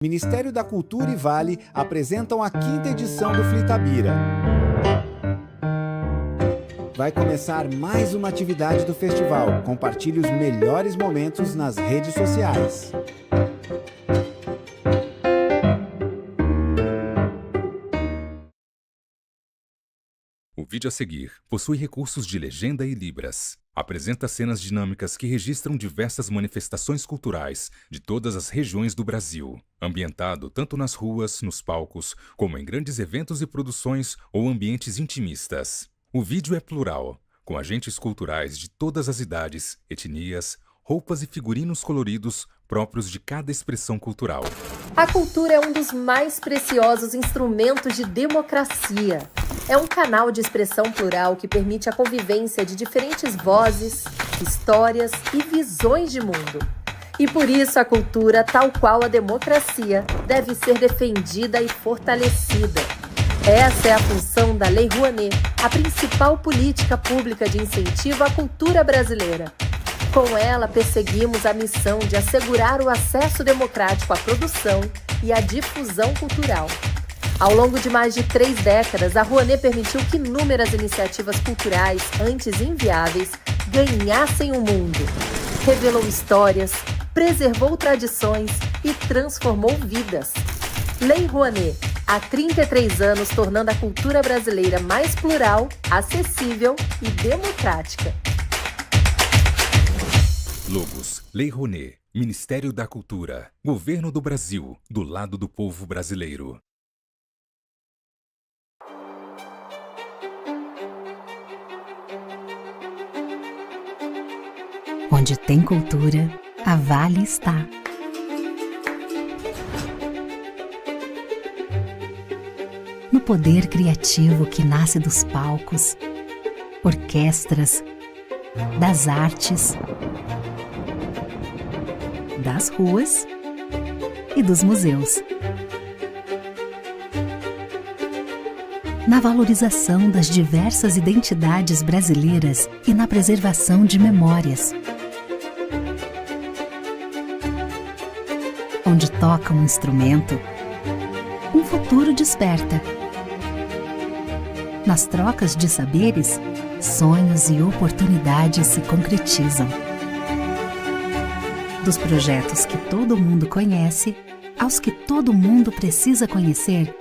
Ministério da Cultura e Vale apresentam a 5ª edição do Flitabira. Vai começar mais uma atividade do festival. Compartilhe os melhores momentos nas redes sociais. O vídeo a seguir possui recursos de legenda e libras. Apresenta cenas dinâmicas que registram diversas manifestações culturais de todas as regiões do Brasil, ambientado tanto nas ruas, nos palcos, como em grandes eventos e produções ou ambientes intimistas. O vídeo é plural, com agentes culturais de todas as idades, etnias, roupas e figurinos coloridos próprios de cada expressão cultural. A cultura é um dos mais preciosos instrumentos de democracia. É um canal de expressão plural que permite a convivência de diferentes vozes, histórias e visões de mundo. E por isso a cultura, tal qual a democracia, deve ser defendida e fortalecida. Essa é a função da Lei Rouanet, a principal política pública de incentivo à cultura brasileira. Com ela, perseguimos a missão de assegurar o acesso democrático à produção e à difusão cultural. Ao longo de mais de 3 décadas, a Rouanet permitiu que inúmeras iniciativas culturais, antes inviáveis, ganhassem o mundo. Revelou histórias, preservou tradições e transformou vidas. Lei Rouanet, há 33 anos tornando a cultura brasileira mais plural, acessível e democrática. Logos: Lei Rouanet, Ministério da Cultura, Governo do Brasil, do lado do povo brasileiro. Onde tem cultura, a Vale está. No poder criativo que nasce dos palcos, orquestras, das artes, das ruas e dos museus. Na valorização das diversas identidades brasileiras e na preservação de memórias. Onde toca um instrumento, um futuro desperta. Nas trocas de saberes, sonhos e oportunidades se concretizam. Dos projetos que todo mundo conhece, aos que todo mundo precisa conhecer,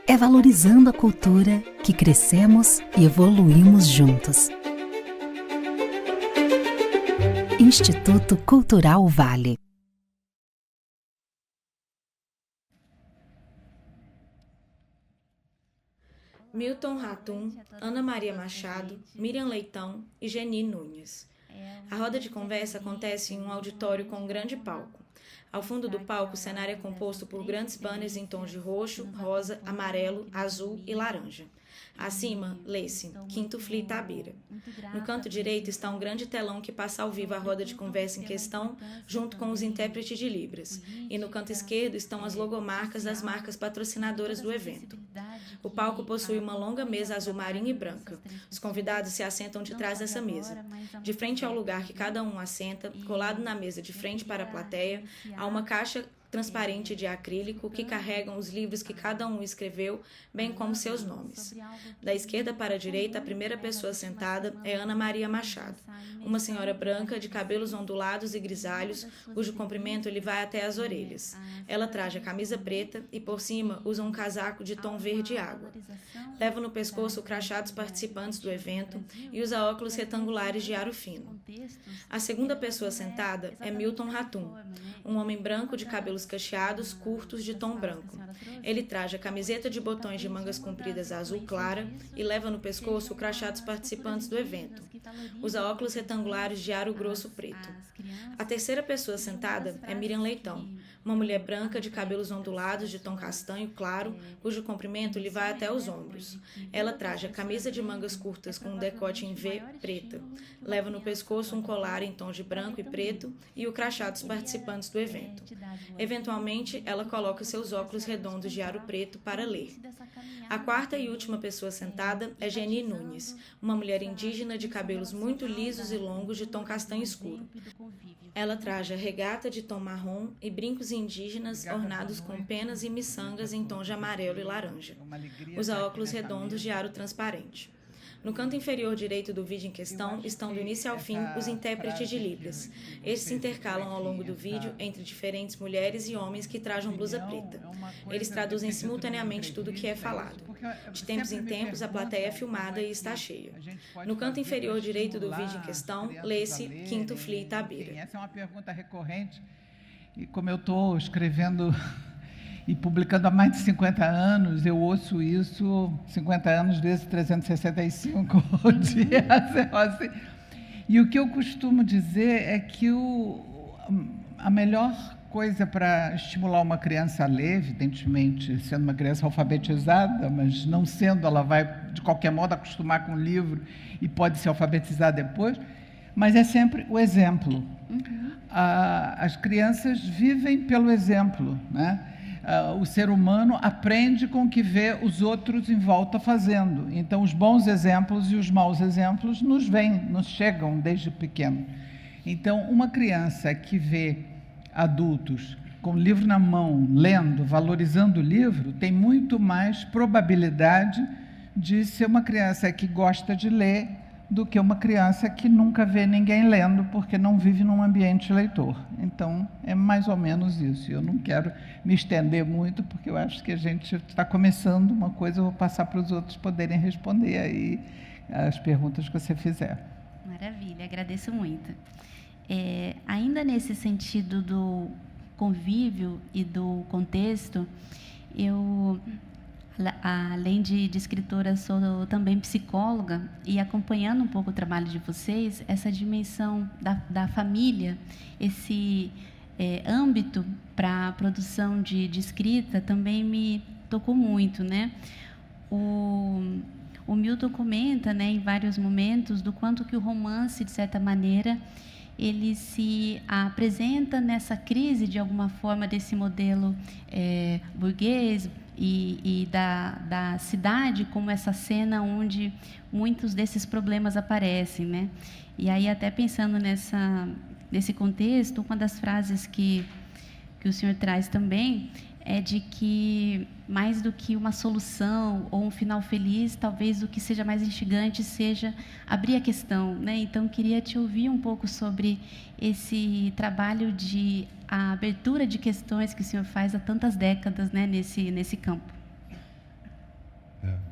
é valorizando a cultura que crescemos e evoluímos juntos. Instituto Cultural Vale. Milton Ratum, Ana Maria Machado, Miriam Leitão e Geni Nunes. A roda de conversa acontece em um auditório com um grande palco. Ao fundo do palco, o cenário é composto por grandes banners em tons de roxo, rosa, amarelo, azul e laranja. Acima, lê-se, 5º Flitabira. No canto direito está um grande telão que passa ao vivo a roda de conversa em questão, junto com os intérpretes de Libras. E no canto esquerdo estão as logomarcas das marcas patrocinadoras do evento. O palco possui uma longa mesa azul marinho e branca. Os convidados se assentam de trás dessa mesa. De frente ao lugar que cada um assenta, colado na mesa de frente para a plateia, há uma caixa transparente de acrílico que carregam os livros que cada um escreveu, bem como seus nomes. Da esquerda para a direita, a primeira pessoa sentada é Ana Maria Machado, uma senhora branca de cabelos ondulados e grisalhos, cujo comprimento lhe vai até as orelhas. Ela traja camisa preta e por cima usa um casaco de tom verde água. Leva no pescoço o crachá dos participantes do evento e usa óculos retangulares de aro fino. A segunda pessoa sentada é Milton Ratum, um homem branco de cabelos cacheados, curtos, de tom branco. Ele traja camiseta de botões de mangas compridas azul clara e leva no pescoço o crachá dos participantes do evento. Usa óculos retangulares de aro grosso preto. A terceira pessoa sentada é Miriam Leitão, uma mulher branca de cabelos ondulados de tom castanho claro, cujo comprimento lhe vai até os ombros. Ela traja camisa de mangas curtas com um decote em V preta. Leva no pescoço um colar em tons de branco e preto e o crachá dos participantes do evento. Eventualmente, ela coloca seus óculos redondos de aro preto para ler. A quarta e última pessoa sentada é Geni Nunes, uma mulher indígena de cabelos muito lisos e longos de tom castanho escuro. Ela traja regata de tom marrom e brincos indígenas ornados com penas e miçangas em tons de amarelo e laranja. Usa óculos redondos de aro transparente. No canto inferior direito do vídeo em questão estão do início ao fim os intérpretes de Libras. Estes se intercalam ao longo do vídeo entre diferentes mulheres e homens que trajam blusa preta. Eles traduzem simultaneamente tudo o que é falado. De tempos em tempos, a plateia é filmada e está cheia. No canto inferior direito do vídeo em questão, lê-se Quinto Fli Itabira. Essa é uma pergunta recorrente, e como eu estou escrevendo e publicando há mais de 50 anos, eu ouço isso 50 anos vezes 365 dias. Assim. E o que eu costumo dizer é que a melhor coisa para estimular uma criança a ler, evidentemente, sendo uma criança alfabetizada, mas não sendo, ela vai, de qualquer modo, acostumar com o livro e pode se alfabetizar depois, mas é sempre o exemplo. As crianças vivem pelo exemplo, né? O ser humano aprende com o que vê os outros em volta fazendo. Então, os bons exemplos e os maus exemplos nos chegam desde pequeno. Então, uma criança que vê adultos com o livro na mão, lendo, valorizando o livro, tem muito mais probabilidade de ser uma criança que gosta de ler do que uma criança que nunca vê ninguém lendo, porque não vive num ambiente leitor. Então, é mais ou menos isso. Eu não quero me estender muito, porque eu acho que a gente está começando uma coisa, eu vou passar para os outros poderem responder aí as perguntas que você fizer. Maravilha, agradeço muito. Ainda nesse sentido do convívio e do contexto, eu, além de escritora, sou também psicóloga, e acompanhando um pouco o trabalho de vocês, essa dimensão da família, esse âmbito para a produção de escrita também me tocou muito, né? O Milton comenta, né, em vários momentos, do quanto que o romance, de certa maneira, ele se apresenta nessa crise, de alguma forma, desse modelo burguês e da cidade, como essa cena onde muitos desses problemas aparecem, né? E aí, até pensando nesse contexto, uma das frases que o senhor traz também é de que, mais do que uma solução ou um final feliz, talvez o que seja mais instigante seja abrir a questão, né? Então, queria te ouvir um pouco sobre esse trabalho de a abertura de questões que o senhor faz há tantas décadas, né, nesse campo.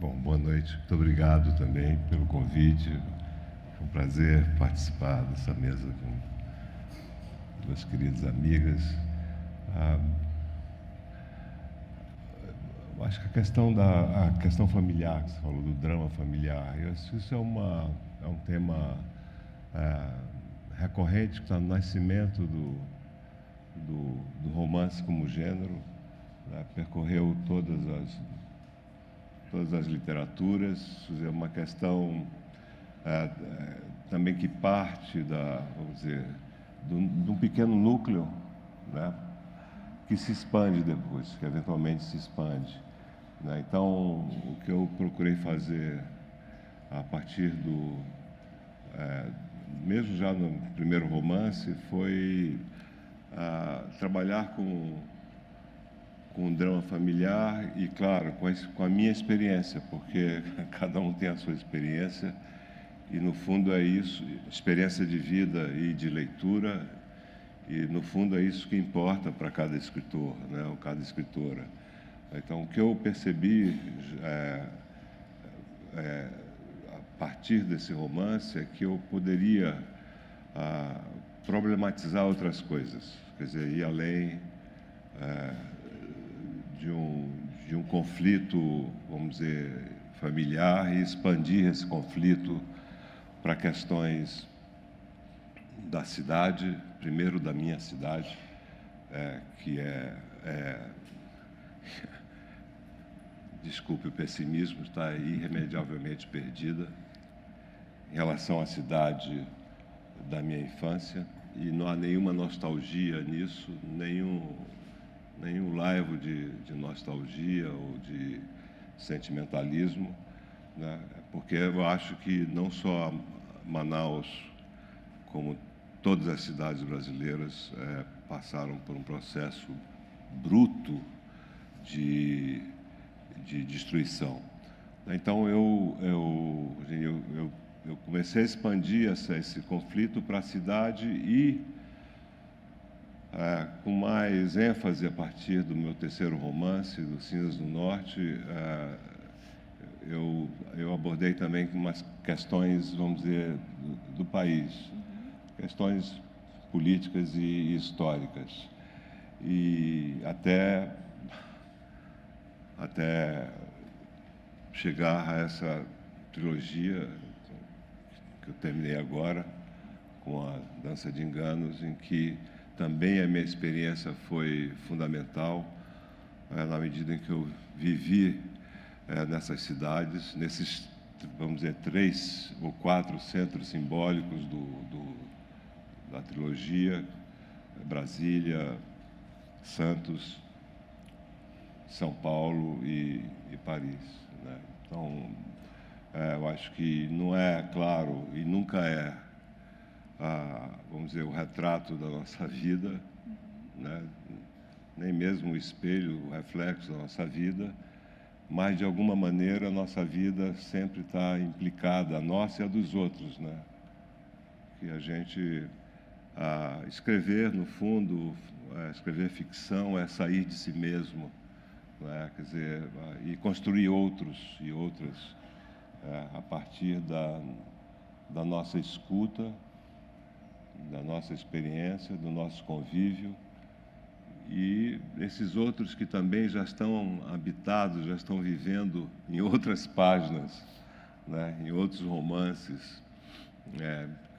Bom, boa noite. Muito obrigado também pelo convite. Foi um prazer participar dessa mesa com duas queridas amigas. Acho que a questão familiar, que você falou do drama familiar, isso é um tema recorrente, que está no nascimento do romance como gênero, né? Percorreu todas as literaturas. É uma questão também que parte vamos dizer, de um pequeno núcleo, né? Que se expande depois, que eventualmente se expande, né? Então, o que eu procurei fazer a partir mesmo já no primeiro romance, foi trabalhar com o drama familiar e, claro, com a minha experiência, porque cada um tem a sua experiência e, no fundo, é isso, experiência de vida e de leitura, e, no fundo, é isso que importa para cada escritor, né, ou cada escritora. Então, o que eu percebi a partir desse romance é que eu poderia problematizar outras coisas, quer dizer, ir além de um conflito, vamos dizer, familiar, e expandir esse conflito para questões da cidade, primeiro da minha cidade, que desculpe o pessimismo, está irremediavelmente perdida em relação à cidade da minha infância, e não há nenhuma nostalgia nisso, nenhum laivo de nostalgia ou de sentimentalismo, né? Porque eu acho que não só Manaus, como todas as cidades brasileiras passaram por um processo bruto de destruição. Então, eu comecei a expandir esse conflito para a cidade e, com mais ênfase a partir do meu terceiro romance, do Cinzas do Norte, eu abordei também umas questões, vamos dizer, do país, questões políticas e históricas. E até chegar a essa trilogia que eu terminei agora, com a Dança de Enganos, em que também a minha experiência foi fundamental, na medida em que eu vivi nessas cidades, nesses, vamos dizer, 3 ou 4 centros simbólicos da trilogia: Brasília, Santos, São Paulo e Paris, né? Então, eu acho que não é claro e nunca é, vamos dizer, o retrato da nossa vida, né? Nem mesmo o espelho, o reflexo da nossa vida, mas, de alguma maneira, a nossa vida sempre está implicada, a nossa e a dos outros, né? Que a gente, escrever, no fundo, escrever ficção é sair de si mesmo, né? Quer dizer, e construir outros e outras a partir da nossa escuta, da nossa experiência, do nosso convívio. E esses outros que também já estão habitados, já estão vivendo em outras páginas, né? Em outros romances,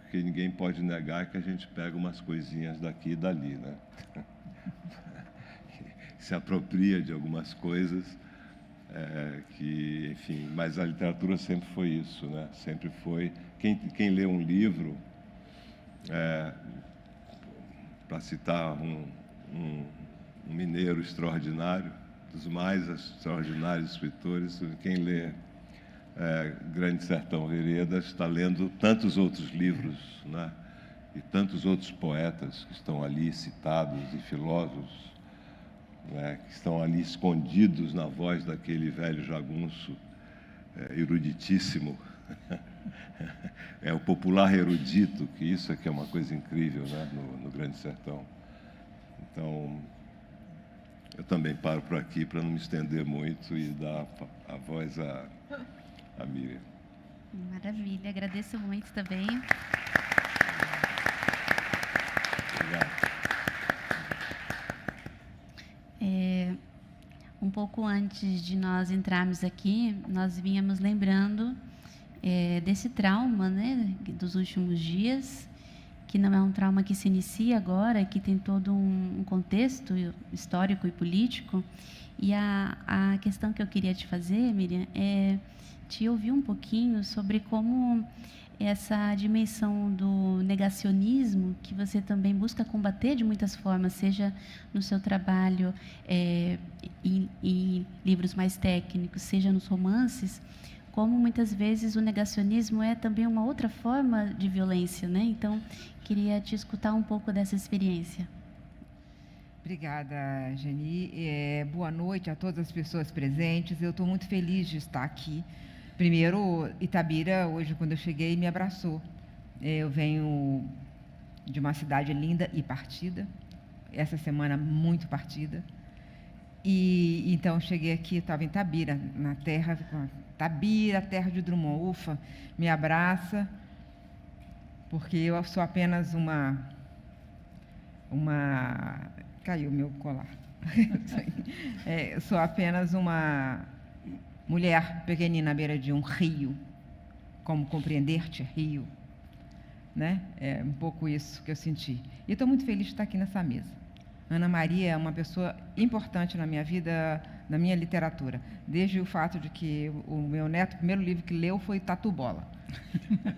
porque ninguém pode negar que a gente pega umas coisinhas daqui e dali, né? Se apropria de algumas coisas, que, enfim, mas a literatura sempre foi isso, né? Sempre foi. Quem lê um livro, para citar um mineiro extraordinário, dos mais extraordinários escritores, quem lê Grande Sertão Veredas está lendo tantos outros livros, né? E tantos outros poetas que estão ali citados, e filósofos, né, que estão ali escondidos na voz daquele velho jagunço eruditíssimo. É o popular erudito, que isso é que é uma coisa incrível, né, no Grande Sertão. Então, eu também paro por aqui para não me estender muito e dar a voz à Miriam. Maravilha, agradeço muito também. Obrigado. Um pouco antes de nós entrarmos aqui, nós vínhamos lembrando desse trauma, né, dos últimos dias, que não é um trauma que se inicia agora, que tem todo um contexto histórico e político. E a questão que eu queria te fazer, Miriam, é te ouvir um pouquinho sobre como essa dimensão do negacionismo, que você também busca combater de muitas formas, seja no seu trabalho em livros mais técnicos, seja nos romances, como muitas vezes o negacionismo é também uma outra forma de violência, né? Então, queria te escutar um pouco dessa experiência. Obrigada, Geni. Boa noite a todas as pessoas presentes. Eu estou muito feliz de estar aqui. Primeiro, Itabira, hoje, quando eu cheguei, me abraçou. Eu venho de uma cidade linda e partida, essa semana muito partida. E então, cheguei aqui, estava em Itabira, na terra, Itabira, terra de Drummond. Ufa, me abraça, porque eu sou apenas uma... Caiu meu colar. Eu sou apenas uma mulher pequenina à beira de um rio. Como compreender-te, rio? Né? É um pouco isso que eu senti. E estou muito feliz de estar aqui nessa mesa. Ana Maria é uma pessoa importante na minha vida, na minha literatura. Desde o fato de que o meu neto, o primeiro livro que leu foi Tatu Bola.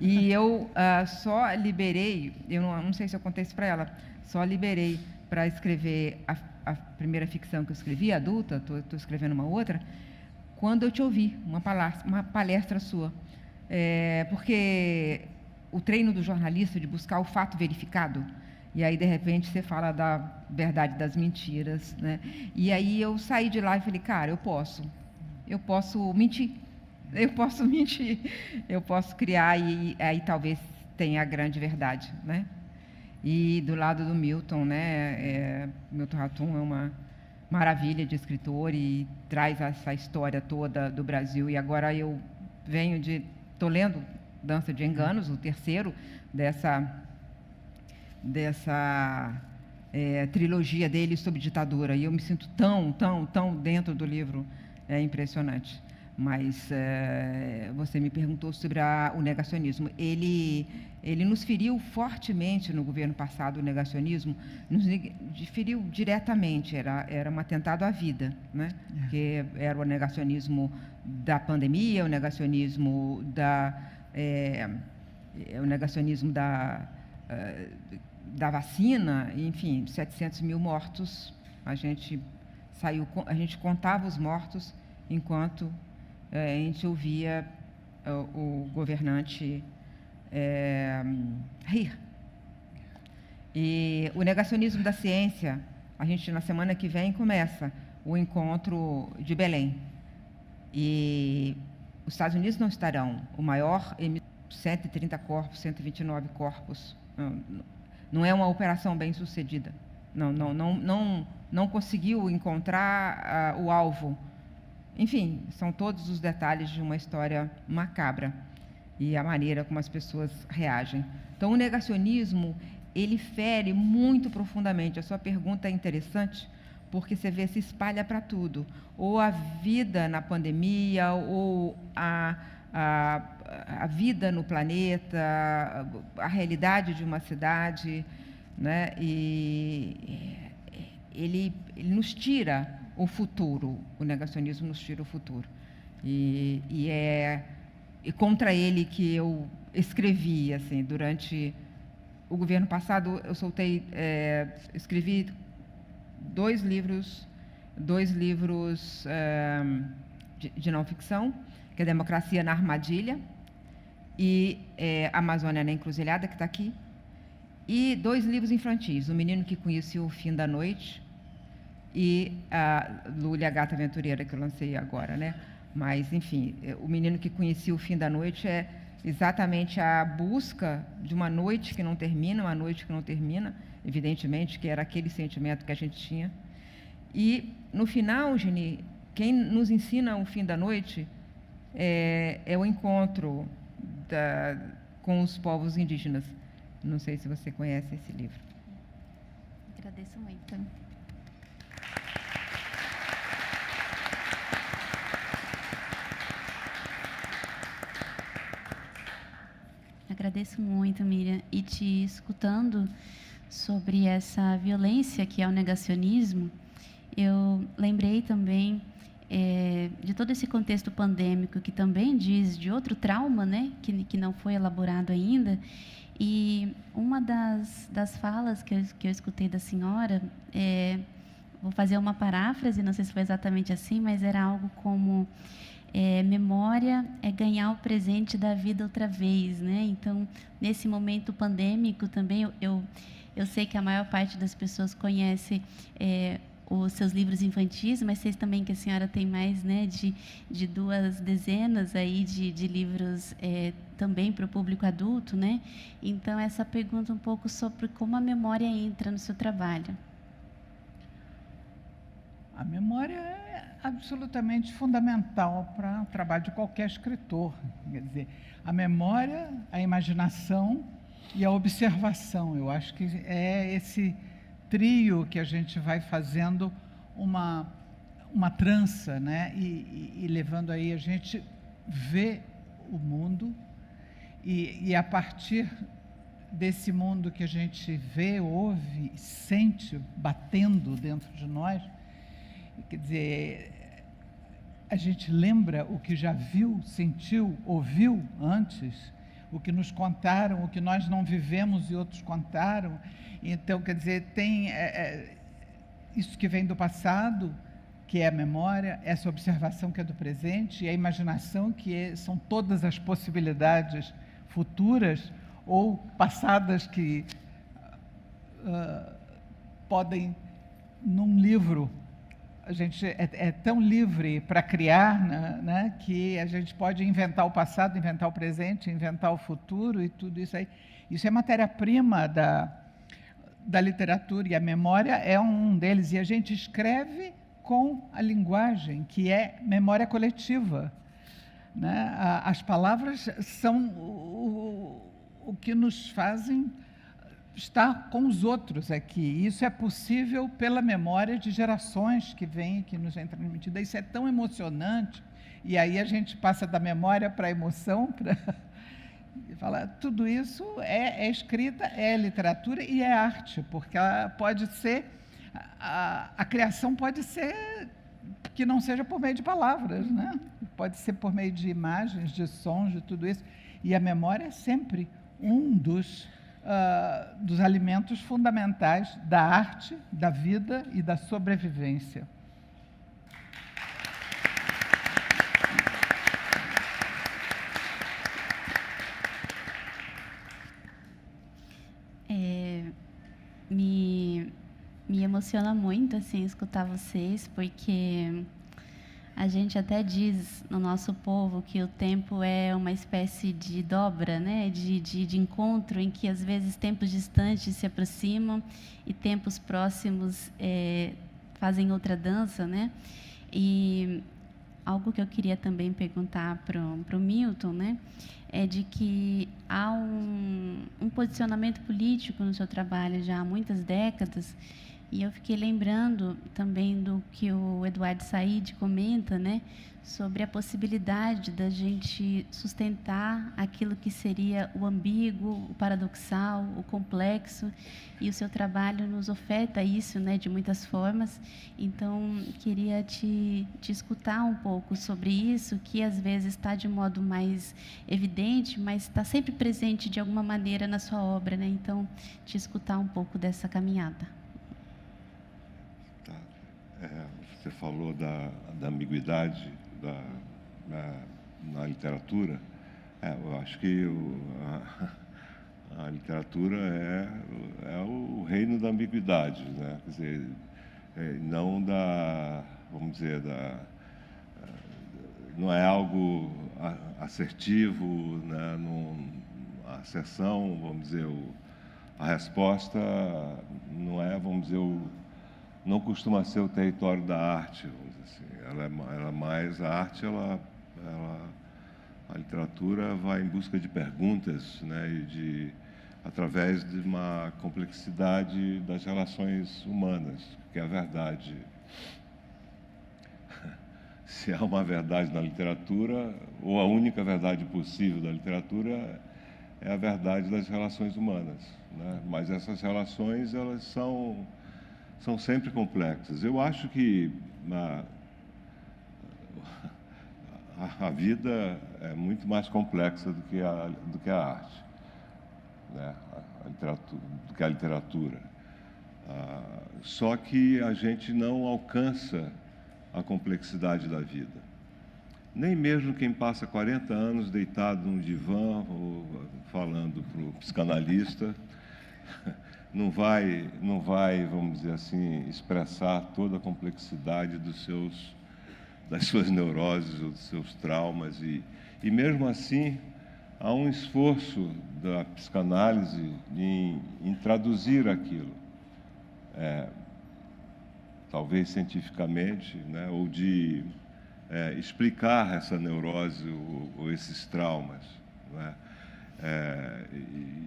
E eu só liberei, eu não sei se eu contei isso para ela, só liberei para escrever a primeira ficção que eu escrevi, adulta, estou escrevendo uma outra, quando eu te ouvi, uma palestra sua. Porque o treino do jornalista de buscar o fato verificado. E aí, de repente, você fala da verdade das mentiras, né? E aí eu saí de lá e falei, cara, eu posso mentir, eu posso criar, e aí talvez tenha a grande verdade, né? E do lado do Milton, né, Milton Ratum é uma maravilha de escritor e traz essa história toda do Brasil. E agora eu estou lendo Dança de Enganos, o terceiro dessa trilogia dele sobre ditadura. E eu me sinto tão dentro do livro, é impressionante. Mas você me perguntou sobre o negacionismo. Ele nos feriu fortemente no governo passado, o negacionismo, nos feriu diretamente, era um atentado à vida, né? Porque era o negacionismo da pandemia, o negacionismo da vacina, enfim, 700 mil mortos. A gente contava os mortos enquanto a gente ouvia o governante rir. E o negacionismo da ciência, a gente na semana que vem começa o encontro de Belém. E os Estados Unidos não estarão. O maior, 130 corpos, 129 corpos. Não é uma operação bem sucedida. Não conseguiu encontrar o alvo. Enfim, são todos os detalhes de uma história macabra e a maneira como as pessoas reagem. Então, o negacionismo, ele fere muito profundamente. A sua pergunta é interessante, porque você vê, se espalha para tudo. Ou a vida na pandemia, ou a vida no planeta, a realidade de uma cidade, né? E ele nos tira o futuro, o negacionismo nos tira o futuro. E é contra ele que eu escrevi, assim, durante o governo passado. Eu escrevi dois livros de não ficção, que é Democracia na Armadilha e Amazônia na Encruzilhada, que está aqui, e 2 livros infantis, O Menino que Conhecia o Fim da Noite e a Lúlia, a Gata Aventureira, que eu lancei agora, né? Mas, enfim, O Menino que Conhecia o Fim da Noite é exatamente a busca de uma noite que não termina, evidentemente, que era aquele sentimento que a gente tinha. E, no final, Geni, quem nos ensina o fim da noite é o encontro com os povos indígenas. Não sei se você conhece esse livro. Agradeço muito. Agradeço muito, Miriam. E te escutando sobre essa violência que é o negacionismo, eu lembrei também de todo esse contexto pandêmico, que também diz de outro trauma, né, que não foi elaborado ainda. E uma das falas que eu escutei da senhora, vou fazer uma paráfrase, não sei se foi exatamente assim, mas era algo como: memória é ganhar o presente da vida outra vez, né? Então, nesse momento pandêmico também, eu sei que a maior parte das pessoas conhece os seus livros infantis, mas sei também que a senhora tem mais, né, de 2 dezenas aí de livros também para o público adulto, né? Então, essa pergunta um pouco sobre como a memória entra no seu trabalho. A memória é absolutamente fundamental para o trabalho de qualquer escritor. Quer dizer, a memória, a imaginação e a observação. Eu acho que é esse trio que a gente vai fazendo uma trança, né? E levando aí a gente ver o mundo e a partir desse mundo que a gente vê, ouve, sente batendo dentro de nós, quer dizer, a gente lembra o que já viu, sentiu, ouviu antes, o que nos contaram, o que nós não vivemos e outros contaram. Então, quer dizer, tem isso que vem do passado, que é a memória, essa observação que é do presente, e a imaginação, que são todas as possibilidades futuras, ou passadas que podem, num livro, a gente é tão livre para criar, né, que a gente pode inventar o passado, inventar o presente, inventar o futuro e tudo isso aí. Isso é matéria-prima da literatura, e a memória é um deles. E a gente escreve com a linguagem, que é memória coletiva, né? As palavras são o que nos fazem estar com os outros aqui. Isso é possível pela memória de gerações que vêm, que nos é transmitida. Isso é tão emocionante. E aí a gente passa da memória para a emoção, para falar, tudo isso é escrita, é literatura e é arte, porque ela pode ser, a criação pode ser que não seja por meio de palavras, né? Pode ser por meio de imagens, de sons, de tudo isso. E a memória é sempre um dos alimentos fundamentais da arte, da vida e da sobrevivência. Me emociona muito assim escutar vocês, porque a gente até diz no nosso povo que o tempo é uma espécie de dobra, né? de encontro, em que às vezes tempos distantes se aproximam e tempos próximos fazem outra dança, né? E algo que eu queria também perguntar para o Milton, né? É de que há um posicionamento político no seu trabalho já há muitas décadas, e eu fiquei lembrando também do que o Eduardo Said comenta, né, sobre a possibilidade da gente sustentar aquilo que seria o ambíguo, o paradoxal, o complexo, e o seu trabalho nos oferta isso, né, de muitas formas. Então, queria te escutar um pouco sobre isso, que às vezes está de modo mais evidente, mas está sempre presente de alguma maneira na sua obra, né? Então, te escutar um pouco dessa caminhada. Você falou da ambiguidade na literatura. Eu acho que a literatura é o reino da ambiguidade, né? Quer dizer, não vamos dizer, não é algo assertivo, né? A asserção, vamos dizer, a resposta não é, vamos dizer, não costuma ser o território da arte, vamos dizer assim. Ela é mais a arte, a literatura vai em busca de perguntas, né, e através de uma complexidade das relações humanas, que é a verdade. Se há uma verdade na literatura, ou a única verdade possível da literatura é a verdade das relações humanas, né? Mas essas relações, elas são sempre complexas. Eu acho que a vida é muito mais complexa do que a arte, né? Do que a literatura. Só que a gente não alcança a complexidade da vida. Nem mesmo quem passa 40 anos deitado num divã ou falando para o psicanalista não vai, vamos dizer assim, expressar toda a complexidade das suas neuroses ou dos seus traumas. E mesmo assim, há um esforço da psicanálise em traduzir aquilo, talvez cientificamente, né, ou de explicar essa neurose ou esses traumas, né?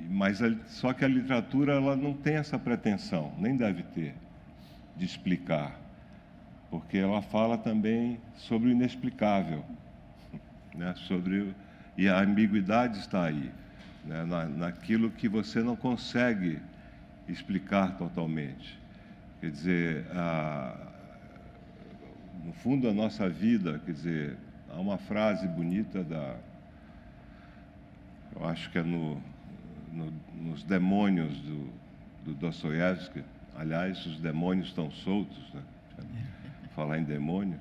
Mas só que a literatura, ela não tem essa pretensão, nem deve ter, de explicar, porque ela fala também sobre o inexplicável, né? E a ambiguidade está aí, né? Naquilo que você não consegue explicar totalmente. Quer dizer, no fundo, a nossa vida, quer dizer, há uma frase bonita eu acho que é nos Demônios do Dostoiévski. Aliás, os demônios estão soltos, né? Falar em demônio,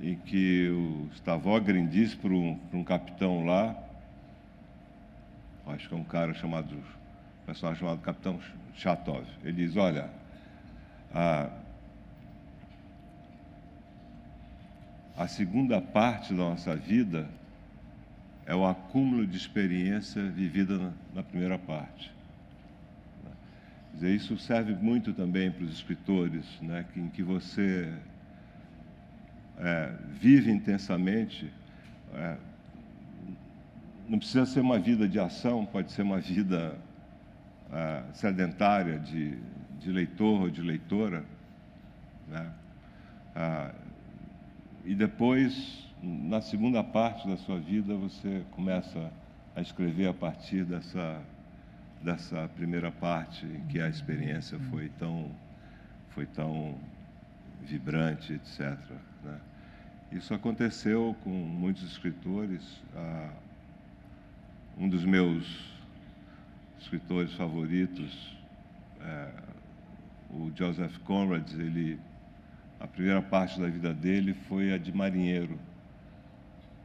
em que o Stavogrin diz para um capitão lá acho que é um personagem chamado Capitão Chatov. Ele diz, olha, a segunda parte da nossa vida é o acúmulo de experiência vivida na primeira parte. Quer dizer, isso serve muito também para os escritores, né, em que você vive intensamente. Não precisa ser uma vida de ação, pode ser uma vida sedentária de leitor ou de leitora, né? E depois, na segunda parte da sua vida, você começa a escrever a partir dessa primeira parte, em que a experiência foi tão vibrante, etc., né? Isso aconteceu com muitos escritores. Um dos meus escritores favoritos, o Joseph Conrad, a primeira parte da vida dele foi a de marinheiro,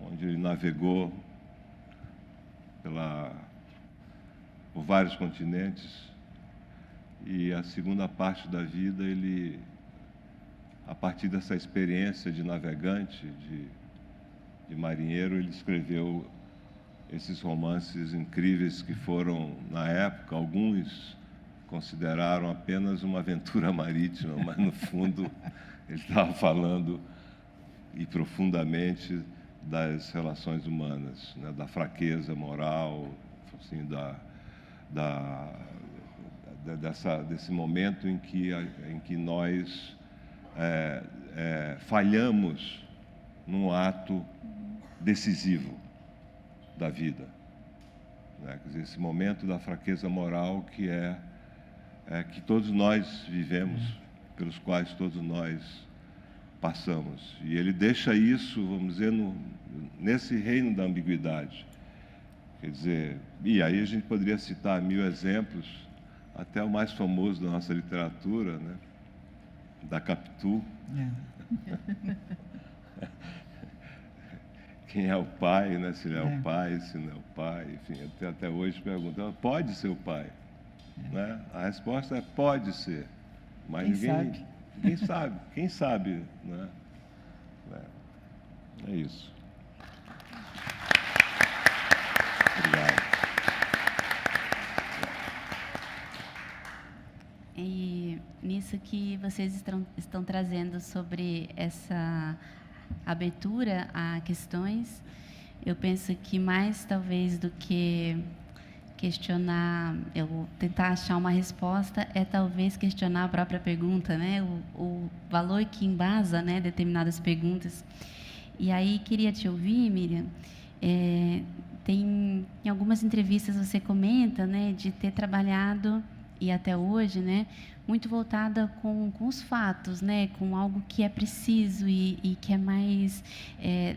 onde ele navegou por vários continentes, e a segunda parte da vida a partir dessa experiência de navegante, de marinheiro, ele escreveu esses romances incríveis que foram, na época, alguns consideraram apenas uma aventura marítima, mas, no fundo, ele estava falando e profundamente das relações humanas, né, da fraqueza moral, assim, desse momento em que nós falhamos num ato decisivo da vida, né? Quer dizer, esse momento da fraqueza moral que todos nós vivemos, pelos quais todos nós passamos. E ele deixa isso, vamos dizer, nesse reino da ambiguidade. Quer dizer, e aí a gente poderia citar 1000 exemplos, até o mais famoso da nossa literatura, né? Da Capitu. Quem é o pai, né? Se ele é o pai, se não é o pai, enfim, até hoje perguntam, pode ser o pai? Né? A resposta é pode ser, mas ninguém sabe. Quem sabe, né? É isso. Obrigado. E nisso que vocês estão trazendo sobre essa abertura a questões, eu penso que mais talvez do que questionar, eu vou tentar achar uma resposta, é talvez questionar a própria pergunta, né? O valor que embasa, né, determinadas perguntas. E aí queria te ouvir, Miriam. Em algumas entrevistas você comenta, né, de ter trabalhado e até hoje, né, muito voltada com os fatos, né, com algo que é preciso e que é mais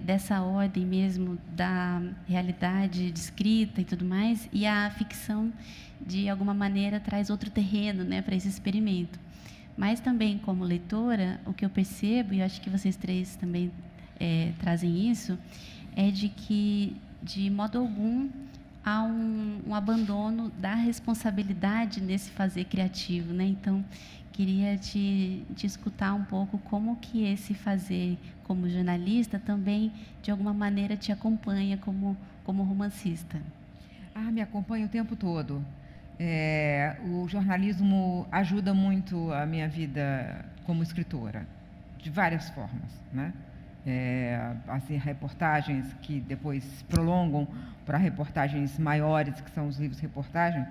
dessa ordem mesmo da realidade descrita e tudo mais, e a ficção, de alguma maneira, traz outro terreno, né, para esse experimento. Mas também, como leitora, o que eu percebo, e eu acho que vocês três também trazem isso, é de que, de modo algum, há um abandono da responsabilidade nesse fazer criativo, né? Então, queria te escutar um pouco como que esse fazer como jornalista também, de alguma maneira, te acompanha como romancista. Me acompanha o tempo todo. O jornalismo ajuda muito a minha vida como escritora, de várias formas, né? Assim, reportagens que depois prolongam para reportagens maiores, que são os livros-reportagem,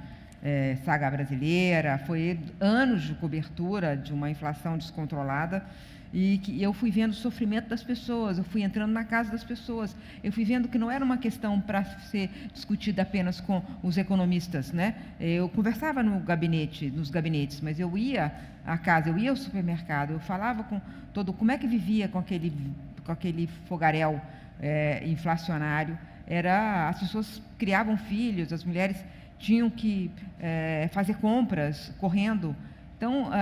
Saga Brasileira, foi anos de cobertura de uma inflação descontrolada, e que eu fui vendo o sofrimento das pessoas, eu fui entrando na casa das pessoas, eu fui vendo que não era uma questão para ser discutida apenas com os economistas, né? Eu conversava nos gabinetes, mas eu ia à casa, eu ia ao supermercado, eu falava com como é que vivia com aquele fogaréu inflacionário. As pessoas criavam filhos, as mulheres tinham que fazer compras correndo. Então,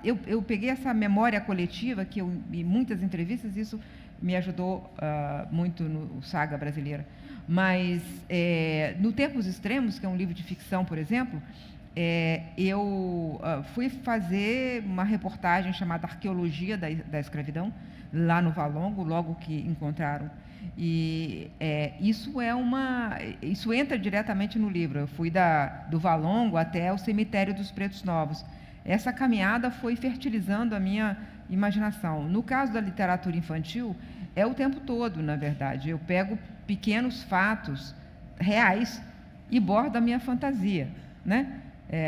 eu peguei essa memória coletiva, que eu, em muitas entrevistas, isso me ajudou muito no Saga Brasileira. Mas, no Tempos Extremos, que é um livro de ficção, por exemplo, eu fui fazer uma reportagem chamada Arqueologia da Escravidão, lá no Valongo, logo que encontraram. E isso entra diretamente no livro. Eu fui do Valongo até o cemitério dos Pretos Novos. Essa caminhada foi fertilizando a minha imaginação. No caso da literatura infantil, é o tempo todo, na verdade. Eu pego pequenos fatos reais e bordo a minha fantasia, né?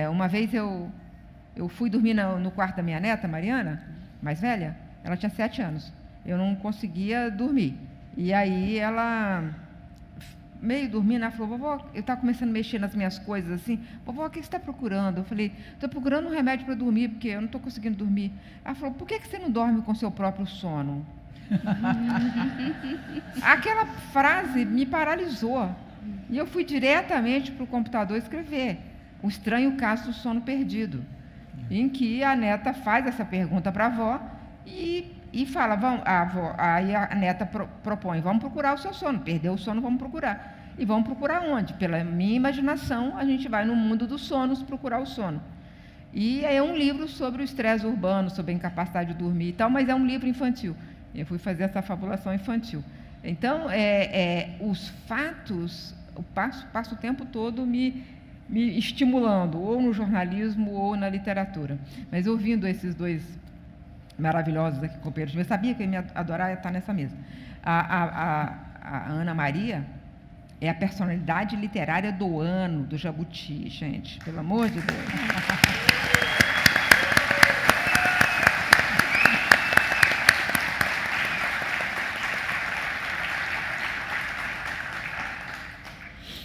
Uma vez eu fui dormir no quarto da minha neta, Mariana, mais velha. Ela tinha 7 anos. Eu não conseguia dormir. E aí ela, meio dormindo, ela falou: vovó, eu estava começando a mexer nas minhas coisas assim. Vovó, o que você está procurando? Eu falei: estou procurando um remédio para dormir, porque eu não estou conseguindo dormir. Ela falou: por que você não dorme com seu próprio sono? Aquela frase me paralisou. E eu fui diretamente para o computador escrever O Estranho Caso do Sono Perdido, em que a neta faz essa pergunta para a avó e fala, aí a neta propõe: vamos procurar o seu sono, perdeu o sono, vamos procurar. E vamos procurar onde? Pela minha imaginação, a gente vai no mundo dos sonos procurar o sono. E é um livro sobre o estresse urbano, sobre a incapacidade de dormir e tal, mas é um livro infantil. Eu fui fazer essa fabulação infantil. Então, os fatos, eu passo o tempo todo me estimulando, ou no jornalismo ou na literatura. Mas ouvindo esses dois maravilhosos aqui, companheiros, eu sabia que eu ia adorar estar nessa mesa. A Ana Maria é a personalidade literária do ano do Jabuti, gente, pelo amor de Deus.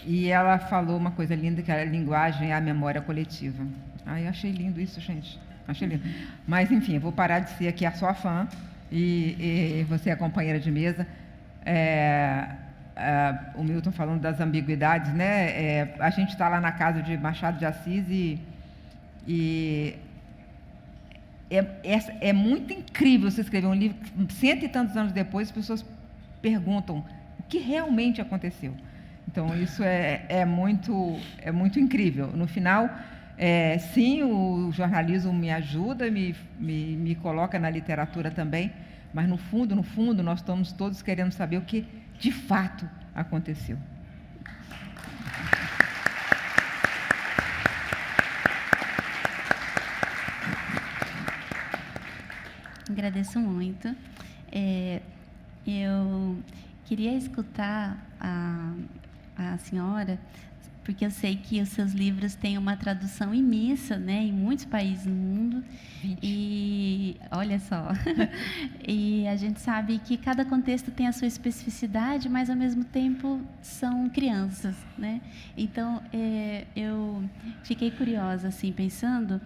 E ela falou uma coisa linda, que a linguagem é a memória coletiva. Eu achei lindo isso, gente. Achei lindo. Mas, enfim, eu vou parar de ser aqui a sua fã e você é a companheira de mesa. O Milton falando das ambiguidades, né? A gente está lá na casa de Machado de Assis e é muito incrível você escrever um livro que 100 e tantos anos depois as pessoas perguntam o que realmente aconteceu. Então, isso é muito incrível. No final, sim, o jornalismo me ajuda, me coloca na literatura também, mas, no fundo, nós estamos todos querendo saber o que, de fato, aconteceu. Agradeço muito. Eu queria escutar a senhora, porque eu sei que os seus livros têm uma tradução imensa, né, em muitos países no mundo. 20. E olha só, e a gente sabe que cada contexto tem a sua especificidade, mas ao mesmo tempo são crianças, né? Então, eu fiquei curiosa, assim, pensando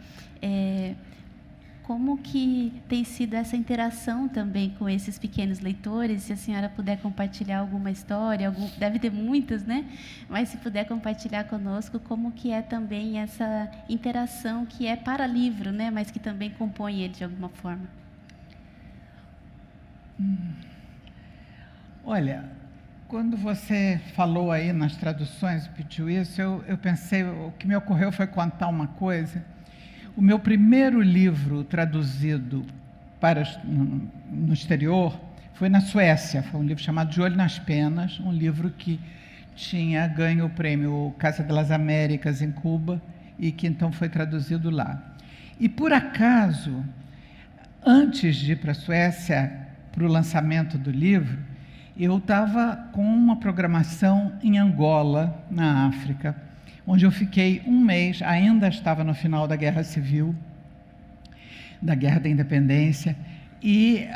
como que tem sido essa interação também com esses pequenos leitores. Se a senhora puder compartilhar alguma história, deve ter muitas, né? Mas se puder compartilhar conosco, como que é também essa interação que é para livro, né? Mas que também compõe ele de alguma forma. Olha, quando você falou aí nas traduções, pediu isso, eu pensei, o que me ocorreu foi contar uma coisa. O meu primeiro livro traduzido no exterior foi na Suécia. Foi um livro chamado De Olho nas Penas, um livro que tinha ganho o prêmio Casa das Américas em Cuba e que então foi traduzido lá. E, por acaso, antes de ir para a Suécia, para o lançamento do livro, eu estava com uma programação em Angola, na África, onde eu fiquei um mês, ainda estava no final da Guerra Civil, da Guerra da Independência, e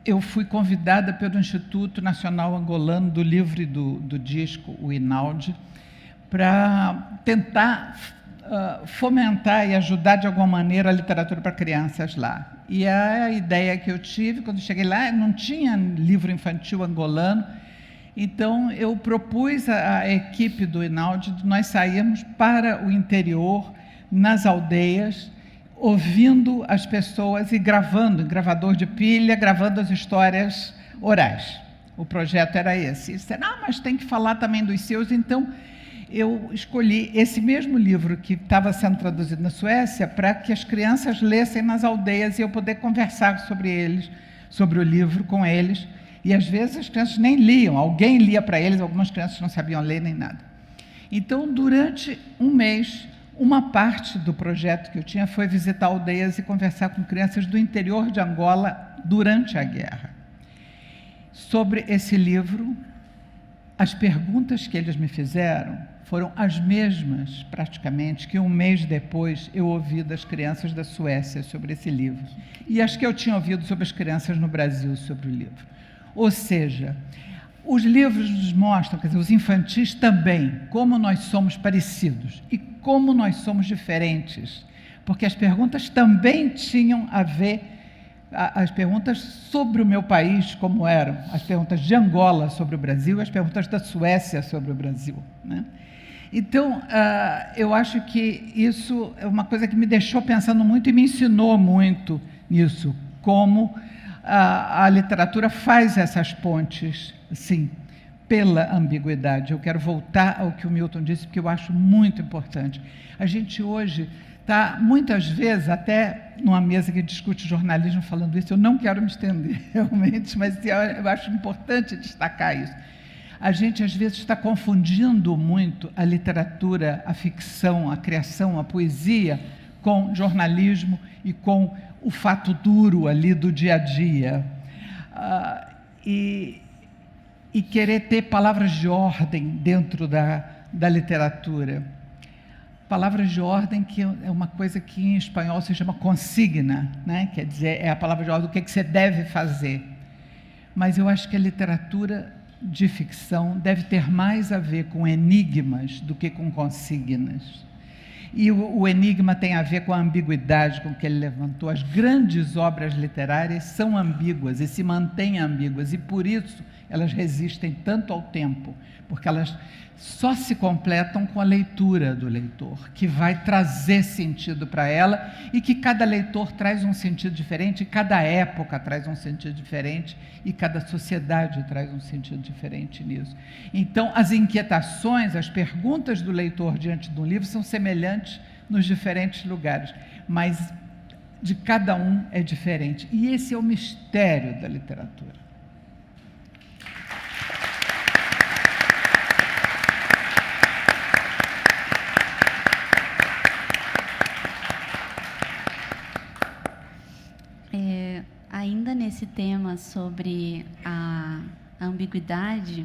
eu fui convidada pelo Instituto Nacional Angolano do Livro e do Disco, o INAUD, para tentar fomentar e ajudar de alguma maneira a literatura para crianças lá. E a ideia que eu tive, quando cheguei lá, não tinha livro infantil angolano. Então, eu propus à equipe do INAUD de nós sairmos para o interior nas aldeias, ouvindo as pessoas e gravando, em gravador de pilha, gravando as histórias orais. O projeto era esse. E disseram, mas tem que falar também dos seus. Então, eu escolhi esse mesmo livro que estava sendo traduzido na Suécia para que as crianças lessem nas aldeias e eu poder conversar sobre eles, sobre o livro com eles. E, às vezes, as crianças nem liam. Alguém lia para eles, algumas crianças não sabiam ler nem nada. Então, durante um mês, uma parte do projeto que eu tinha foi visitar aldeias e conversar com crianças do interior de Angola durante a guerra. Sobre esse livro, as perguntas que eles me fizeram foram as mesmas, praticamente, que um mês depois eu ouvi das crianças da Suécia sobre esse livro. E as que eu tinha ouvido sobre as crianças no Brasil sobre o livro. Ou seja, os livros nos mostram, quer dizer, os infantis também, como nós somos parecidos e como nós somos diferentes. Porque as perguntas também tinham a ver, as perguntas sobre o meu país, como eram, as perguntas de Angola sobre o Brasil e as perguntas da Suécia sobre o Brasil, né? Então, eu acho que isso é uma coisa que me deixou pensando muito e me ensinou muito nisso, como a literatura faz essas pontes, sim, pela ambiguidade. Eu quero voltar ao que o Milton disse, porque eu acho muito importante. A gente hoje está, muitas vezes, até numa mesa que discute jornalismo falando isso, eu não quero me estender, realmente, mas eu acho importante destacar isso. A gente, às vezes, está confundindo muito a literatura, a ficção, a criação, a poesia com jornalismo e com o fato duro ali do dia a dia. E querer ter palavras de ordem dentro da literatura. Palavras de ordem que é uma coisa que em espanhol se chama consigna, né? Quer dizer, é a palavra de ordem do que você deve fazer. Mas eu acho que a literatura de ficção deve ter mais a ver com enigmas do que com consignas. E o enigma tem a ver com a ambiguidade com que ele levantou. As grandes obras literárias são ambíguas e se mantêm ambíguas, e por isso elas resistem tanto ao tempo, porque elas só se completam com a leitura do leitor, que vai trazer sentido para ela, e que cada leitor traz um sentido diferente, cada época traz um sentido diferente, e cada sociedade traz um sentido diferente nisso. Então, as inquietações, as perguntas do leitor diante de um livro são semelhantes nos diferentes lugares, mas de cada um é diferente. E esse é o mistério da literatura. Ainda nesse tema sobre a ambiguidade,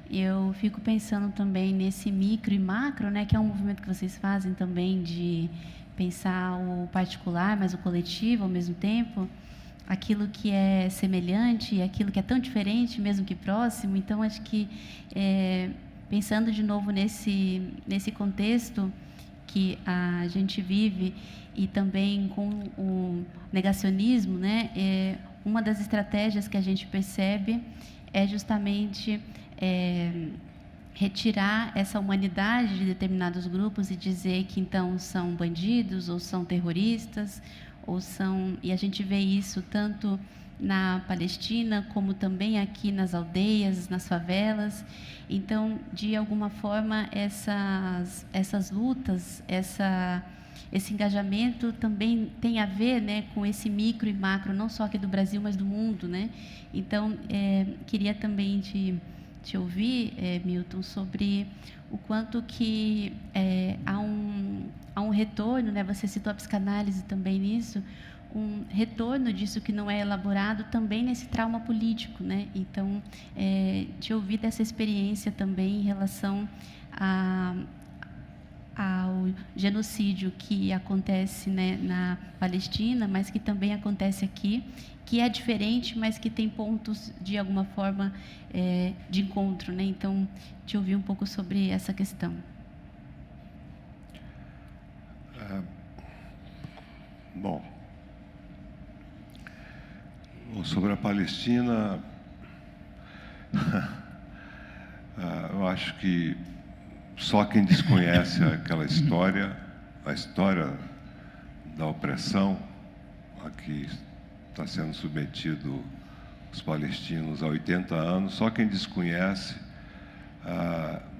eu fico pensando também nesse micro e macro, né, que é um movimento que vocês fazem também de pensar o particular, mas o coletivo ao mesmo tempo, aquilo que é semelhante e aquilo que é tão diferente, mesmo que próximo. Então, acho que, pensando de novo nesse contexto que a gente vive, e também com o negacionismo, né, uma das estratégias que a gente percebe é justamente retirar essa humanidade de determinados grupos e dizer que então são bandidos ou são terroristas ou são, e a gente vê isso tanto na Palestina como também aqui nas aldeias, nas favelas. Então, de alguma forma, essas lutas, esse engajamento também tem a ver, né, com esse micro e macro, não só aqui do Brasil, mas do mundo, né? Então, queria também te ouvir, Milton, sobre o quanto que há um retorno, né? Você citou a psicanálise também nisso, um retorno disso que não é elaborado também nesse trauma político, né? Então, te ouvir dessa experiência também em relação ao genocídio que acontece, né, na Palestina, mas que também acontece aqui, que é diferente, mas que tem pontos, de alguma forma, de encontro, né? Então, te ouvir um pouco sobre essa questão. Bom, sobre a Palestina, eu acho que só quem desconhece aquela história a história da opressão a que está sendo submetido os palestinos há 80 anos. Só quem desconhece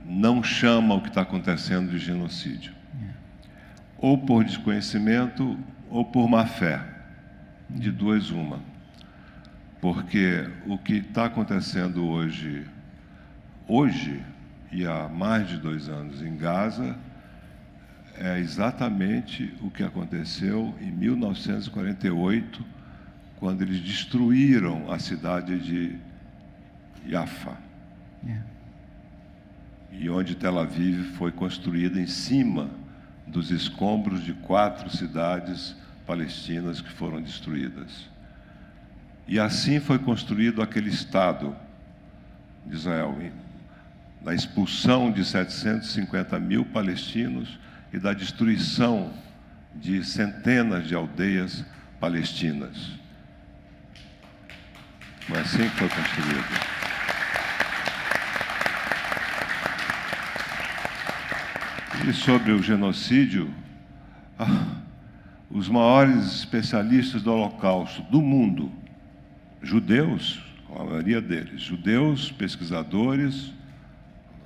não chama o que está acontecendo de genocídio. Ou por desconhecimento ou por má fé. De duas, uma. Porque o que está acontecendo hoje e há mais de 2 anos em Gaza, é exatamente o que aconteceu em 1948, quando eles destruíram a cidade de Jaffa. E onde Tel Aviv foi construída em cima dos escombros de 4 cidades palestinas que foram destruídas. E assim foi construído aquele Estado de Israel, da expulsão de 750.000 palestinos e da destruição de centenas de aldeias palestinas. Foi assim que foi construído. E sobre o genocídio, os maiores especialistas do Holocausto do mundo, judeus, a maioria deles, judeus, pesquisadores,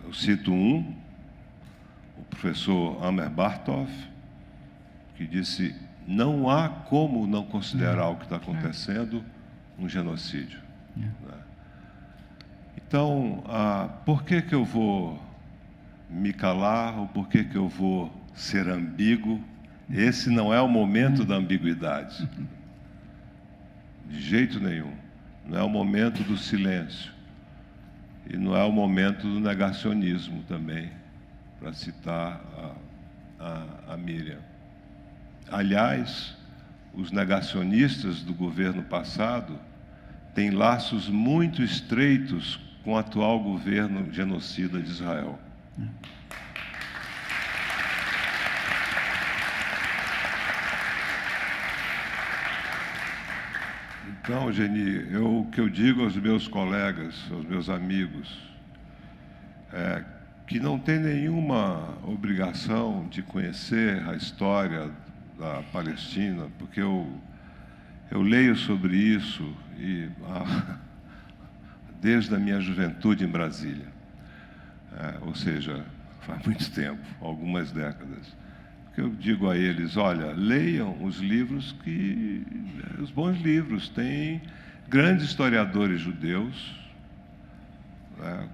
eu cito um, o professor Amer Bartov, que disse: não há como não considerar o que está acontecendo um genocídio. Então, por que eu vou me calar, ou por que eu vou ser ambíguo? Esse não é o momento da ambiguidade. De jeito nenhum. Não é o momento do silêncio. E não é o momento do negacionismo também, para citar a Miriam. Aliás, os negacionistas do governo passado têm laços muito estreitos com o atual governo genocida de Israel. Então, Geni, o que eu digo aos meus colegas, aos meus amigos, é que não tem nenhuma obrigação de conhecer a história da Palestina, porque eu leio sobre isso desde a minha juventude em Brasília. Ou seja, faz muito tempo, algumas décadas. Eu digo a eles: olha, leiam os livros os bons livros. Tem grandes historiadores judeus,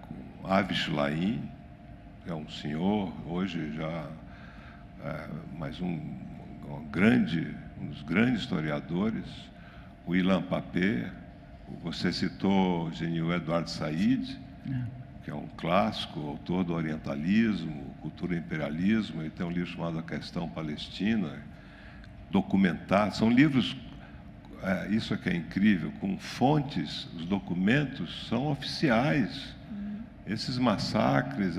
como Avi Shlaim, que é um senhor, hoje já mais um dos grandes historiadores, o Ilan Pappé, você citou o Eduardo Said, que é um clássico, autor do orientalismo, cultura e imperialismo. Ele tem um livro chamado A Questão Palestina, documentado. São livros, isso é que é incrível, com fontes, os documentos são oficiais. Esses massacres,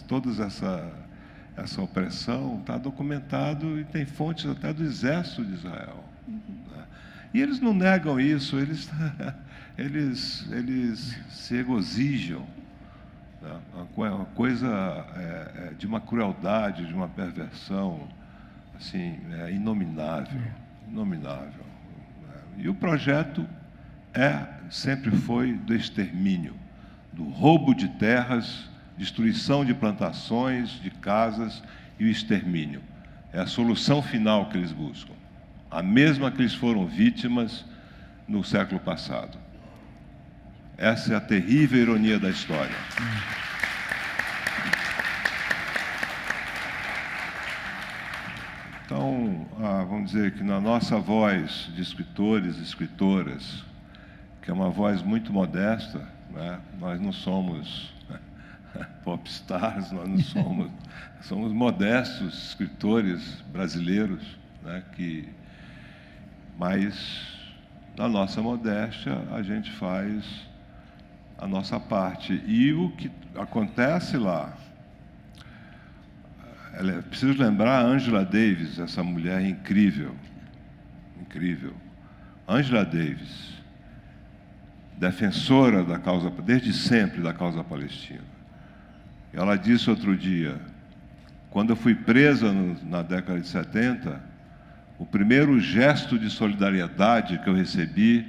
toda essa opressão está documentado, e tem fontes até do exército de Israel. E eles não negam isso, eles se regozijam. Uma coisa de uma crueldade, de uma perversão, assim, inominável, inominável. E o projeto sempre foi do extermínio, do roubo de terras, destruição de plantações, de casas e o extermínio. É a solução final que eles buscam, a mesma que eles foram vítimas no século passado. Essa é a terrível ironia da história. Então, vamos dizer que na nossa voz de escritores e escritoras, que é uma voz muito modesta, né? Nós não somos popstars, nós não somos modestos escritores brasileiros, né? Mas, na nossa modéstia, a gente faz a nossa parte. E o que acontece lá, preciso lembrar a Angela Davis, essa mulher incrível, incrível. Angela Davis, defensora da causa, desde sempre, da causa palestina. Ela disse outro dia: quando eu fui presa na década de 70, o primeiro gesto de solidariedade que eu recebi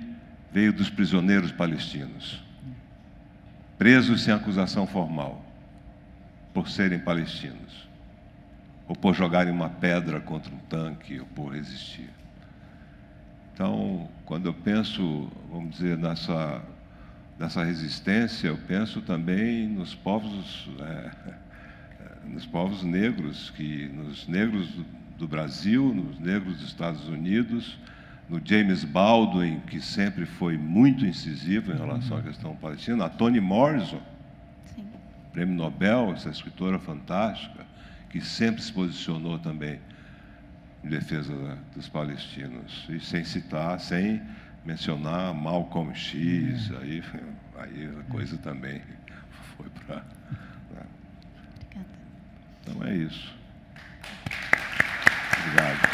veio dos prisioneiros palestinos, presos sem acusação formal, por serem palestinos, ou por jogarem uma pedra contra um tanque, ou por resistir. Então, quando eu penso, vamos dizer, nessa resistência, eu penso também nos povos negros, nos negros do Brasil, nos negros dos Estados Unidos, no James Baldwin, que sempre foi muito incisivo em relação à questão palestina, a Toni Morrison, sim, prêmio Nobel, essa escritora fantástica, que sempre se posicionou também em defesa dos palestinos, e sem mencionar Malcolm X, aí a coisa também foi para... Então é isso. Obrigado.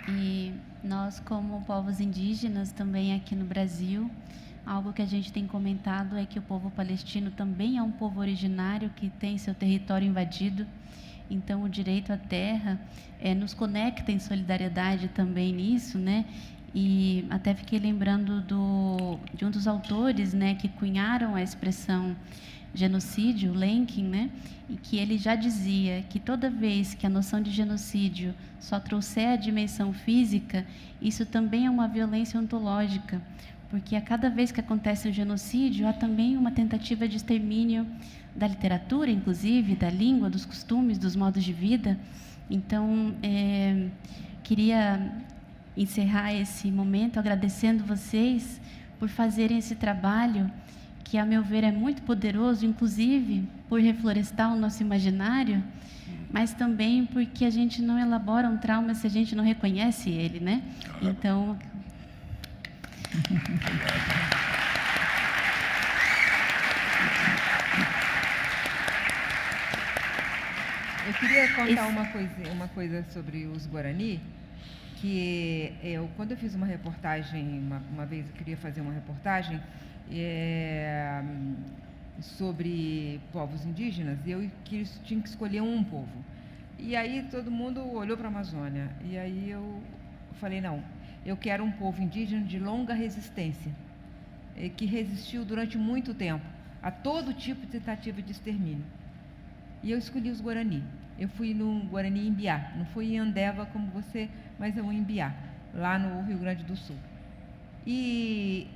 E nós, como povos indígenas, também aqui no Brasil, algo que a gente tem comentado é que o povo palestino também é um povo originário que tem seu território invadido. Então, o direito à terra nos conecta em solidariedade também nisso, né? E até fiquei lembrando de um dos autores, né, que cunharam a expressão genocídio, Lenkin, né? E que ele já dizia que toda vez que a noção de genocídio só trouxer a dimensão física, isso também é uma violência ontológica, porque a cada vez que acontece um genocídio, há também uma tentativa de extermínio da literatura, inclusive, da língua, dos costumes, dos modos de vida. Então, queria encerrar esse momento agradecendo vocês por fazerem esse trabalho, que, a meu ver, é muito poderoso, inclusive por reflorestar o nosso imaginário, mas também porque a gente não elabora um trauma se a gente não reconhece ele, né? Então... Eu queria contar uma coisa sobre os Guarani, que quando eu fiz uma reportagem, uma vez eu queria fazer uma reportagem sobre povos indígenas, e eu tinha que escolher um povo. E aí todo mundo olhou para a Amazônia, e aí eu falei, não, eu quero um povo indígena de longa resistência, que resistiu durante muito tempo a todo tipo de tentativa de extermínio. E eu escolhi os Guarani. Eu fui no Guarani Imbiá, não fui em Andeva como você, mas eu em Imbiá, lá no Rio Grande do Sul. E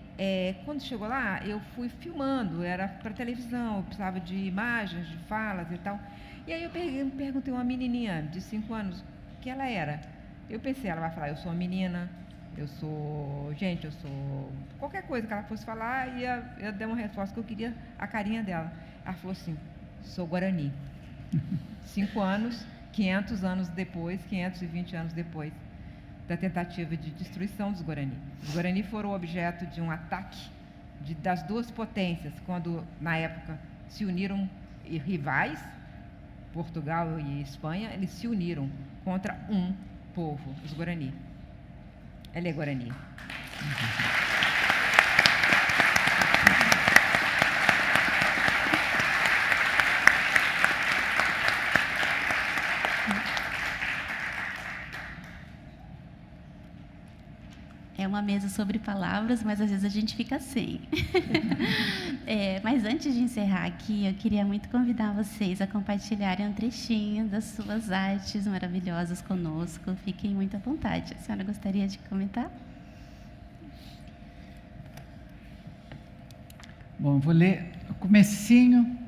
quando chegou lá, eu fui filmando, era para televisão, eu precisava de imagens, de falas e tal. E aí eu perguntei a uma menininha de 5 anos o que ela era. Eu pensei, ela vai falar, eu sou uma menina, eu sou qualquer coisa que ela fosse falar, e eu dei uma resposta que eu queria a carinha dela. Ela falou assim, sou Guarani. 5 anos, 520 anos depois da tentativa de destruição dos Guarani. Os Guarani foram objeto de um ataque das duas potências, quando, na época, se uniram rivais, Portugal e Espanha, eles se uniram contra um povo, os Guarani. Ela é Guarani. É uma mesa sobre palavras, mas às vezes a gente fica sem. Mas antes de encerrar aqui, eu queria muito convidar vocês a compartilharem um trechinho das suas artes maravilhosas conosco. Fiquem muito à vontade. A senhora gostaria de comentar? Bom, vou ler o comecinho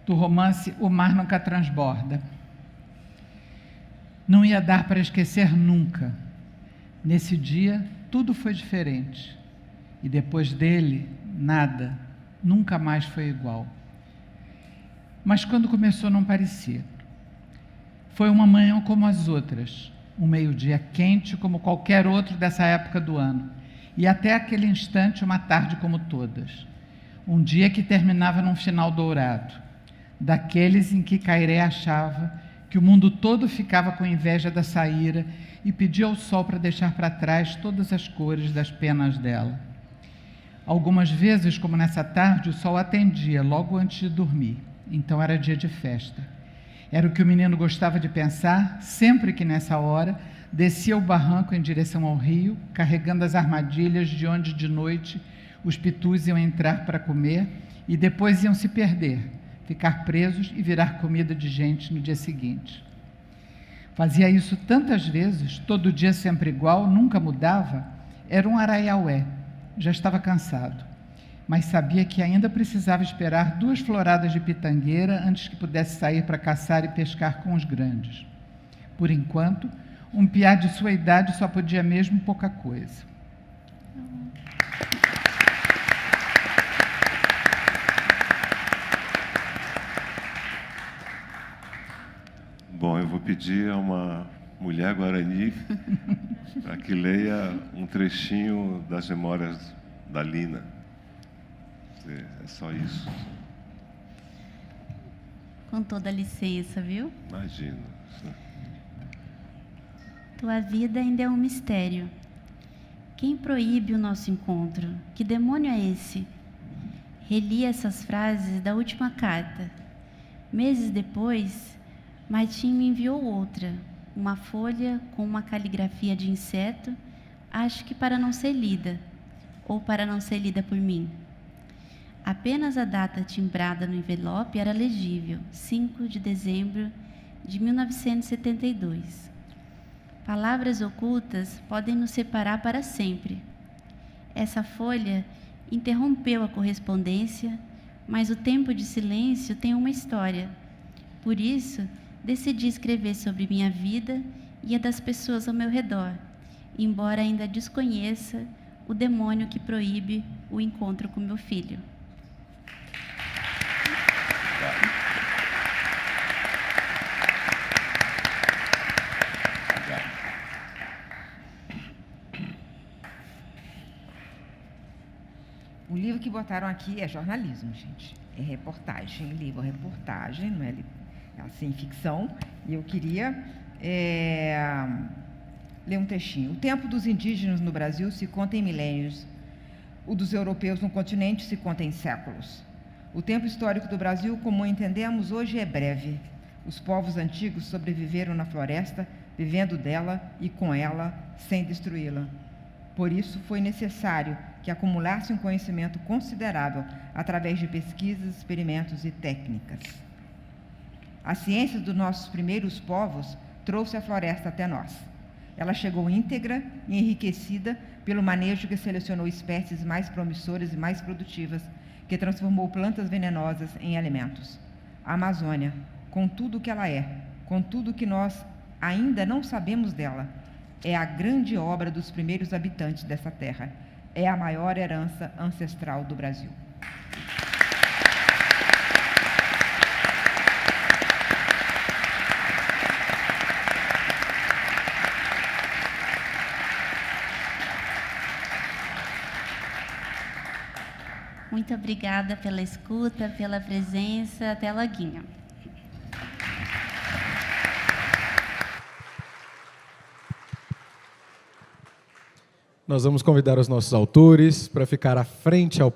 do romance O Mar Nunca Transborda. Não ia dar para esquecer nunca. Nesse dia, tudo foi diferente. E depois dele, nada, nunca mais foi igual. Mas quando começou, não parecia. Foi uma manhã como as outras, um meio-dia quente como qualquer outro dessa época do ano. E até aquele instante, uma tarde como todas. Um dia que terminava num final dourado, daqueles em que Cairé achava que o mundo todo ficava com inveja da saíra e pedia ao sol para deixar para trás todas as cores das penas dela. Algumas vezes, como nessa tarde, o sol atendia logo antes de dormir. Então era dia de festa. Era o que o menino gostava de pensar sempre que nessa hora descia o barranco em direção ao rio, carregando as armadilhas de onde de noite os pitus iam entrar para comer e depois iam se perder, ficar presos e virar comida de gente no dia seguinte. Fazia isso tantas vezes, todo dia sempre igual, nunca mudava. Era um araiaué, já estava cansado, mas sabia que ainda precisava esperar 2 floradas de pitangueira antes que pudesse sair para caçar e pescar com os grandes. Por enquanto, um piá de sua idade só podia mesmo pouca coisa. Bom, eu vou pedir a uma mulher guarani para que leia um trechinho das Memórias da Lina. É só isso. Com toda licença, viu? Imagino. Tua vida ainda é um mistério. Quem proíbe o nosso encontro? Que demônio é esse? Reli essas frases da última carta. Meses depois, Martim me enviou outra, uma folha com uma caligrafia de inseto, acho que para não ser lida, ou para não ser lida por mim. Apenas a data timbrada no envelope era legível, 5 de dezembro de 1972. Palavras ocultas podem nos separar para sempre. Essa folha interrompeu a correspondência, mas o tempo de silêncio tem uma história. Por isso, decidi escrever sobre minha vida e a das pessoas ao meu redor, embora ainda desconheça o demônio que proíbe o encontro com meu filho. O livro que botaram aqui é jornalismo, gente. É reportagem, livro-reportagem, não é assim, ficção. E eu queria ler um textinho. O tempo dos indígenas no Brasil se conta em milênios. O dos europeus no continente se conta em séculos. O tempo histórico do Brasil, como entendemos hoje, é breve. Os povos antigos sobreviveram na floresta, vivendo dela e com ela, sem destruí-la. Por isso, foi necessário que acumulasse um conhecimento considerável através de pesquisas, experimentos e técnicas. A ciência dos nossos primeiros povos trouxe a floresta até nós. Ela chegou íntegra e enriquecida pelo manejo que selecionou espécies mais promissoras e mais produtivas, que transformou plantas venenosas em alimentos. A Amazônia, com tudo o que ela é, com tudo o que nós ainda não sabemos dela, é a grande obra dos primeiros habitantes dessa terra. É a maior herança ancestral do Brasil. Muito obrigada pela escuta, pela presença. Até loguinho. Nós vamos convidar os nossos autores para ficar à frente ao palco.